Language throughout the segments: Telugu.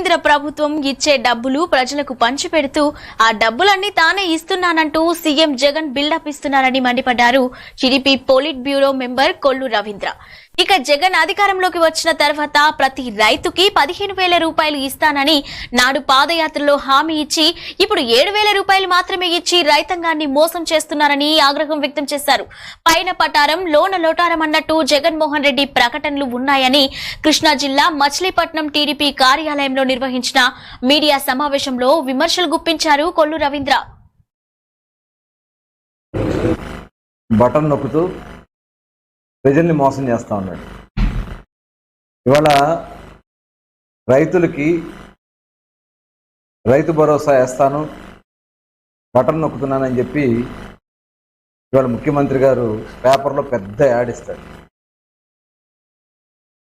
కేంద్ర ప్రభుత్వం ఇచ్చే డబ్బులు ప్రజలకు పంచిపెడుతూ ఆ డబ్బులన్నీ తానే ఇస్తున్నానంటూ సీఎం జగన్ బిల్డప్ ఇస్తున్నారని మండిపడ్డారు TDP polit bureau member Kollu Ravindra. ఇక జగన్ అధికారంలోకి వచ్చిన తర్వాత ప్రతి రైతుకి 15,000 రూపాయలు ఇస్తానని నాడు పాదయాత్రలో హామీ ఇచ్చి ఇప్పుడు 7,000 రూపాయలు మాత్రమే ఇచ్చి రైతాంగాన్ని మోసం చేస్తున్నారని ఆగ్రహం వ్యక్తం చేశారు. పైన పటారం లోన లోటారం అన్నట్టు జగన్మోహన్ రెడ్డి ప్రకటనలు ఉన్నాయని కృష్ణా జిల్లా మచిలీపట్నం టీడీపీ కార్యాలయంలో నిర్వహించిన మీడియా సమావేశంలో విమర్శలు గుప్పించారు కొల్లు రవీంద్ర. బటన్ నొక్కుతూ ప్రజల్ని మోసం చేస్తూ ఉన్నాడు. ఇవాళ రైతులకి రైతు భరోసా వేస్తాను, బటన్ నొక్కుతున్నానని చెప్పి ఇవాళ ముఖ్యమంత్రి గారు పేపర్లో పెద్ద యాడ్ ఇస్తాడు.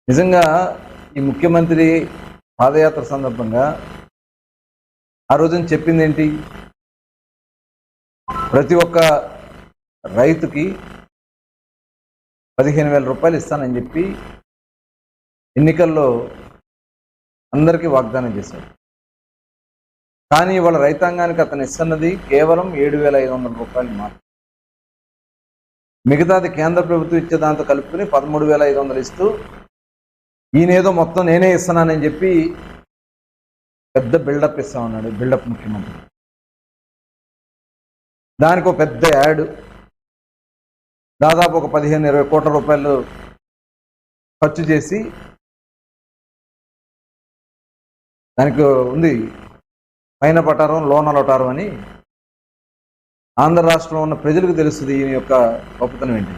నిజంగా ఈ ముఖ్యమంత్రి పాదయాత్ర సందర్భంగా ఆ రోజున చెప్పింది ఏంటి? ప్రతి ఒక్క రైతుకి 15,000 రూపాయలు ఇస్తానని చెప్పి ఎన్నికల్లో అందరికీ వాగ్దానం చేశాడు. కానీ ఇవాళ రైతాంగానికి అతను ఇస్తున్నది కేవలం 7,500 రూపాయలు మాత్రం. మిగతాది కేంద్ర ప్రభుత్వం ఇచ్చే దాంతో కలుపుకుని 13,500 ఇస్తూ ఈయనేదో మొత్తం నేనే ఇస్తున్నానని చెప్పి పెద్ద బిల్డప్ ఇస్తా ఉన్నాడు. బిల్డప్ ముఖ్యమంత్రి. దానికి ఒక పెద్ద యాడ్, దాదాపు ఒక 15-20 కోట్ల రూపాయలు ఖర్చు చేసి దానికి ఉంది పైన పటారం లోన లోటారం అని. ఆంధ్ర రాష్ట్రంలో ఉన్న ప్రజలకు తెలుస్తుంది ఈయన యొక్క గొప్పతనం ఏంటి.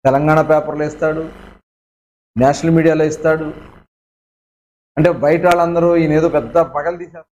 తెలంగాణ పేపర్లో ఇస్తాడు, నేషనల్ మీడియాలో ఇస్తాడు. అంటే బయట వాళ్ళందరూ ఈయన ఏదో పెద్ద పగలు తీశారు.